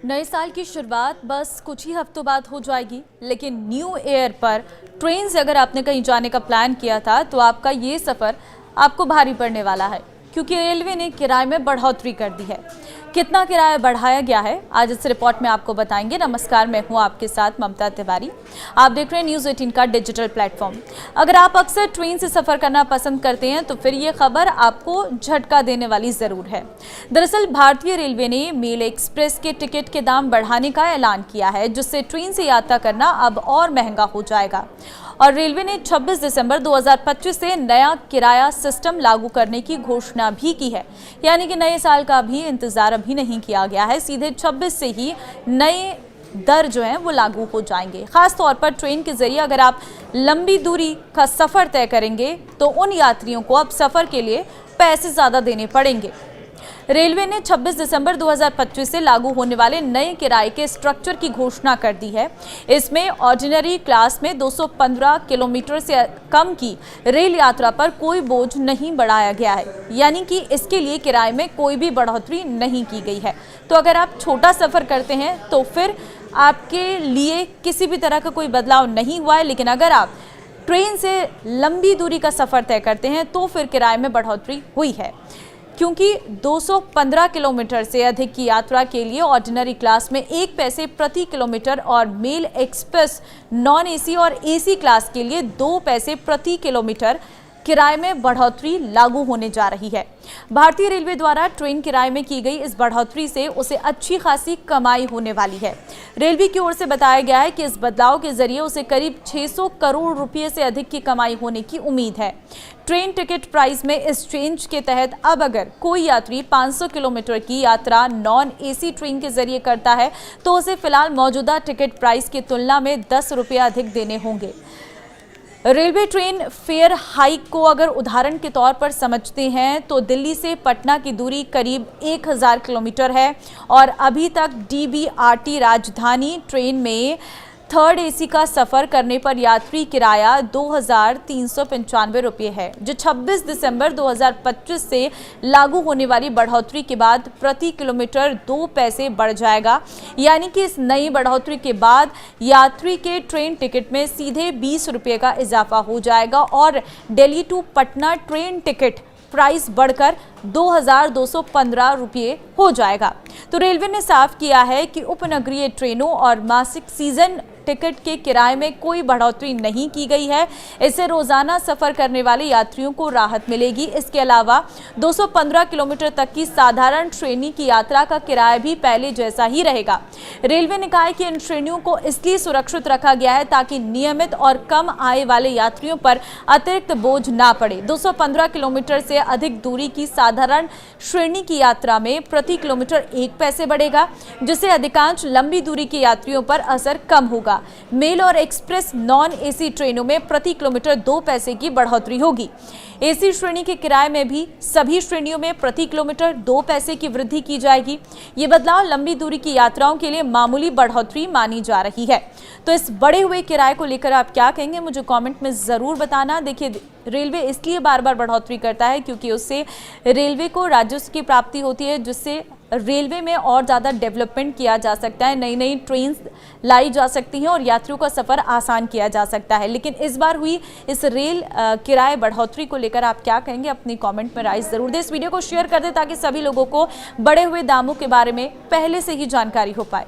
नए साल की शुरुआत बस कुछ ही हफ्तों बाद हो जाएगी, लेकिन न्यू ईयर पर ट्रेन से अगर आपने कहीं जाने का प्लान किया था तो आपका ये सफ़र आपको भारी पड़ने वाला है, क्योंकि रेलवे ने किराए में बढ़ोतरी कर दी है। कितना किराया बढ़ाया गया है आज इस रिपोर्ट में आपको बताएंगे। नमस्कार, मैं हूं आपके साथ ममता तिवारी। आप देख रहे हैं न्यूज़ 18 का डिजिटल प्लेटफॉर्म। अगर आप अक्सर ट्रेन से सफ़र करना पसंद करते हैं तो फिर ये खबर आपको झटका देने वाली ज़रूर है। दरअसल भारतीय रेलवे ने मेल एक्सप्रेस के टिकट के दाम बढ़ाने का ऐलान किया है, जिससे ट्रेन से यात्रा करना अब और महंगा हो जाएगा। और रेलवे ने 26 दिसंबर 2025 से नया किराया सिस्टम लागू करने की घोषणा भी की है, यानी कि नए साल का भी इंतजार अभी नहीं किया गया है। सीधे 26 से ही नए दर जो हैं वो लागू हो जाएंगे। खास तौर पर ट्रेन के जरिए अगर आप लंबी दूरी का सफ़र तय करेंगे तो उन यात्रियों को अब सफ़र के लिए पैसे ज़्यादा देने पड़ेंगे। रेलवे ने 26 दिसंबर 2025 से लागू होने वाले नए किराए के स्ट्रक्चर की घोषणा कर दी है। इसमें ऑर्डिनरी क्लास में 215 किलोमीटर से कम की रेल यात्रा पर कोई बोझ नहीं बढ़ाया गया है, यानी कि इसके लिए किराए में कोई भी बढ़ोतरी नहीं की गई है। तो अगर आप छोटा सफ़र करते हैं तो फिर आपके लिए किसी भी तरह का कोई बदलाव नहीं हुआ है, लेकिन अगर आप ट्रेन से लंबी दूरी का सफ़र तय करते हैं तो फिर किराए में बढ़ोतरी हुई है, क्योंकि 215 किलोमीटर से अधिक की यात्रा के लिए ऑर्डिनरी क्लास में 1 पैसे प्रति किलोमीटर और मेल एक्सप्रेस नॉन एसी और एसी क्लास के लिए 2 पैसे प्रति किलोमीटर किराए में बढ़ोतरी लागू होने जा रही है। भारतीय रेलवे द्वारा ट्रेन किराए में की गई इस बढ़ोतरी से उसे अच्छी खासी कमाई होने वाली है। रेलवे की ओर से बताया गया है कि इस बदलाव के जरिए उसे करीब 600 करोड़ रुपए से अधिक की कमाई होने की उम्मीद है। ट्रेन टिकट प्राइस में इस चेंज के तहत अब अगर कोई यात्री 500 किलोमीटर की यात्रा नॉन एसी ट्रेन के जरिए करता है तो उसे फिलहाल मौजूदा टिकट प्राइस की तुलना में 10 रुपये अधिक देने होंगे। रेलवे ट्रेन फेयर हाइक को अगर उदाहरण के तौर पर समझते हैं तो दिल्ली से पटना की दूरी करीब 1000 किलोमीटर है और अभी तक डीबीआरटी राजधानी ट्रेन में थर्ड एसी का सफ़र करने पर यात्री किराया 2395 रुपये है, जो 26 दिसंबर 2025 से लागू होने वाली बढ़ोतरी के बाद प्रति किलोमीटर 2 पैसे बढ़ जाएगा। यानी कि इस नई बढ़ोतरी के बाद यात्री के ट्रेन टिकट में सीधे 20 रुपये का इजाफा हो जाएगा और Delhi to Patna train ticket price बढ़कर 2215 रुपये हो जाएगा। तो रेलवे ने साफ किया है कि उपनगरीय ट्रेनों और मासिक सीजन टिकट के किराए में कोई बढ़ोतरी नहीं की गई है। इससे रोजाना सफर करने वाले यात्रियों को राहत मिलेगी। इसके अलावा 215 किलोमीटर तक की साधारण श्रेणी की यात्रा का किराया भी पहले जैसा ही रहेगा। रेलवे ने कहा है कि इन श्रेणियों को इसलिए सुरक्षित रखा गया है ताकि नियमित और कम आय वाले यात्रियों पर अतिरिक्त बोझ ना पड़े। 215 किलोमीटर से अधिक दूरी की साधारण श्रेणी की यात्रा में प्रति किलोमीटर 1 पैसे बढ़ेगा, जिससे अधिकांश लंबी दूरी के यात्रियों पर असर कम होगा। मेल और एक्सप्रेस नॉन एसी ट्रेनों में प्रति किलोमीटर 2 पैसे की बढ़ोतरी होगी। एसी श्रेणी के किराए में भी सभी श्रेणियों में प्रति किलोमीटर 2 पैसे की वृद्धि की जाएगी। ये बदलाव लंबी दूरी की यात्राओं के लिए मामूली बढ़ोतरी मानी जा रही है। तो इस बढ़े हुए किराए को लेकर आप क्या कहेंगे, मुझे कमेंट में ज़रूर बताना। देखिए, रेलवे इसलिए बार बार बढ़ोतरी करता है क्योंकि उससे रेलवे को राजस्व की प्राप्ति होती है, जिससे रेलवे में और ज़्यादा डेवलपमेंट किया जा सकता है, नई नई ट्रेन्स लाई जा सकती हैं और यात्रियों का सफ़र आसान किया जा सकता है। लेकिन इस बार हुई इस रेल किराए बढ़ोतरी को लेकर आप क्या कहेंगे, अपनी कमेंट में राय ज़रूर दें। इस वीडियो को शेयर कर दें ताकि सभी लोगों को बढ़े हुए दामों के बारे में पहले से ही जानकारी हो पाए।